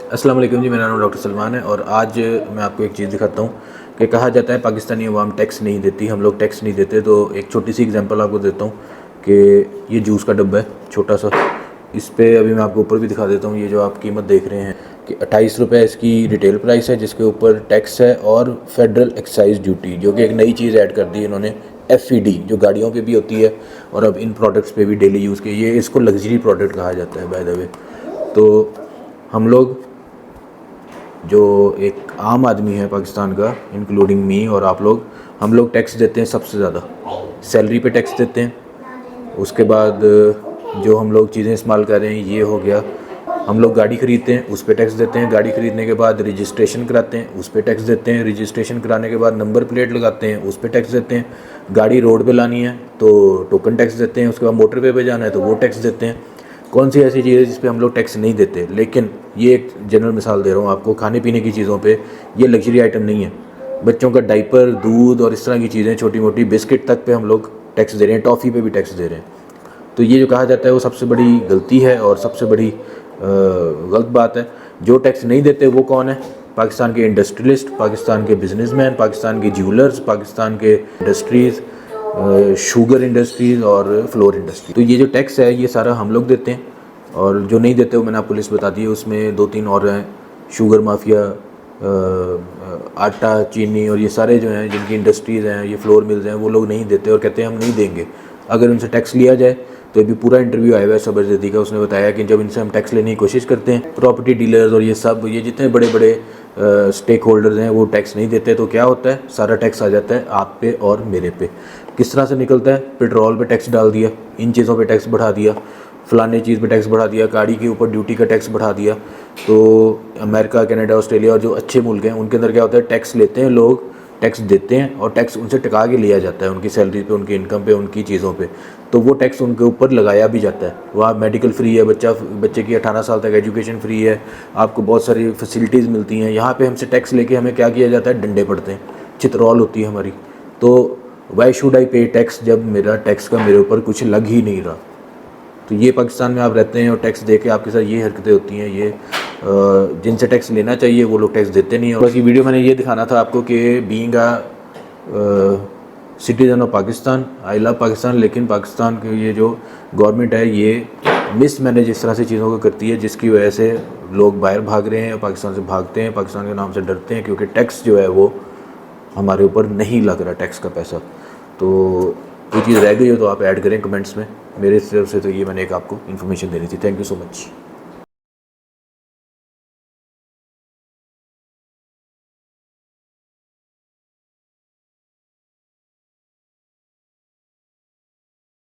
अस्सलाम वालेकुम जी, मेरा नाम डॉक्टर सलमान है और आज मैं आपको एक चीज़ दिखाता हूँ कि कहा जाता है पाकिस्तानी अवाम टैक्स नहीं देती, हम लोग टैक्स नहीं देते। तो एक छोटी सी एग्जांपल आपको देता हूँ कि ये जूस का डब्बा है छोटा सा, इस पे अभी मैं आपको ऊपर भी दिखा देता हूँ। ये जो आप कीमत देख रहे हैं कि 28 रुपये इसकी रिटेल प्राइस है, जिसके ऊपर टैक्स है और फेडरल एक्साइज ड्यूटी, जो कि एक नई चीज़ ऐड कर दी है इन्होंने, FED, जो गाड़ियों पे भी होती है और अब इन प्रोडक्ट्स पे भी डेली यूज़ के, ये इसको लग्जरी प्रोडक्ट कहा जाता है बाय द वे। तो हम लोग जो एक आम आदमी है पाकिस्तान का, इंक्लूडिंग मी और आप लोग, हम लोग टैक्स देते हैं सबसे ज़्यादा। सैलरी पे टैक्स देते हैं, उसके बाद जो हम लोग चीज़ें इस्तेमाल कर रहे हैं ये हो गया, हम लोग गाड़ी ख़रीदते हैं उस पर टैक्स देते हैं, गाड़ी ख़रीदने के बाद रजिस्ट्रेशन कराते हैं उस पर टैक्स देते हैं, रजिस्ट्रेशन कराने के बाद नंबर प्लेट लगाते हैं उस पर टैक्स देते हैं, गाड़ी रोड पे लानी है तो टोकन टैक्स देते हैं, उसके बाद मोटरवे पे जाना है तो वो टैक्स देते हैं। कौन सी ऐसी चीज़ है जिस पे हम लोग टैक्स नहीं देते? लेकिन ये एक जनरल मिसाल दे रहा हूँ आपको, खाने पीने की चीज़ों पे ये लग्जरी आइटम नहीं है। बच्चों का डाइपर, दूध और इस तरह की चीज़ें, छोटी मोटी बिस्किट तक पे हम लोग टैक्स दे रहे हैं, टॉफ़ी पे भी टैक्स दे रहे हैं। तो ये जो कहा जाता है वो सबसे बड़ी गलती है और सबसे बड़ी गलत बात है। जो टैक्स नहीं देते वो कौन है? पाकिस्तान के इंडस्ट्रियलिस्ट, पाकिस्तान के बिजनेसमैन, पाकिस्तान के ज्वेलर्स, पाकिस्तान के इंडस्ट्रीज़, शुगर इंडस्ट्रीज़ और फ्लोर इंडस्ट्री। तो ये जो टैक्स है ये सारा हम लोग देते हैं, और जो नहीं देते वो मैंने आपको लिस्ट बता दी है। उसमें 2-3 और हैं, शुगर माफिया, आटा, चीनी और ये सारे जो हैं जिनकी इंडस्ट्रीज़ हैं, ये फ्लोर मिल्स हैं, वो लोग नहीं देते और कहते हैं हम नहीं देंगे। अगर उनसे टैक्स लिया जाए तो अभी पूरा इंटरव्यू आया हुआ है सबर जदी का, उसने बताया कि जब इनसे हम टैक्स लेने की कोशिश करते हैं, प्रॉपर्टी डीलर्स और ये सब, ये जितने बड़े बड़े स्टेक होल्डर्स हैं वो टैक्स नहीं देते, तो क्या होता है, सारा टैक्स आ जाता है आप पे और मेरे पे। किस तरह से निकलता है? पेट्रोल पे टैक्स डाल दिया, इन चीज़ों पे टैक्स बढ़ा दिया, फ़लाने चीज़ पे टैक्स बढ़ा दिया, गाड़ी के ऊपर ड्यूटी का टैक्स बढ़ा दिया। तो अमेरिका, कनाडा, ऑस्ट्रेलिया और जो अच्छे मुल्क हैं उनके अंदर क्या होता है, टैक्स लेते हैं लोग, टैक्स देते हैं और टैक्स उनसे टिका के लिया जाता है, उनकी सैलरी पे, उनकी इनकम पे, उनकी चीज़ों पे। तो वो टैक्स उनके ऊपर लगाया भी जाता है। वहाँ मेडिकल फ्री है, बच्चे की 18 साल तक एजुकेशन फ्री है, आपको बहुत सारी फैसिलिटीज़ मिलती हैं। यहाँ पे हमसे टैक्स लेके हमें क्या किया जाता है? डंडे पड़ते हैं, चितरौल होती है हमारी। तो वाई शुड आई पे टैक्स, जब मेरा टैक्स का मेरे ऊपर कुछ लग ही नहीं रहा। तो ये पाकिस्तान में आप रहते हैं और टैक्स दे के आपके साथ ये हरकतें होती हैं। ये जिनसे टैक्स लेना चाहिए वो लोग टैक्स देते नहीं हैं। बस ये वीडियो मैंने ये दिखाना था आपको कि being a citizen of Pakistan, I love Pakistan, लेकिन पाकिस्तान की ये जो गवर्नमेंट है ये मिस मैनेज इस तरह से चीज़ों को करती है, जिसकी वजह से लोग बाहर भाग रहे हैं, पाकिस्तान से भागते हैं, पाकिस्तान के नाम से डरते हैं, क्योंकि टैक्स जो है वो हमारे ऊपर नहीं लग रहा, टैक्स का पैसा। तो कोई चीज़ रह गई हो तो आप ऐड करें कमेंट्स में। मेरे तरफ से तो ये मैंने एक आपको इन्फॉर्मेशन देनी थी। Thank you so much.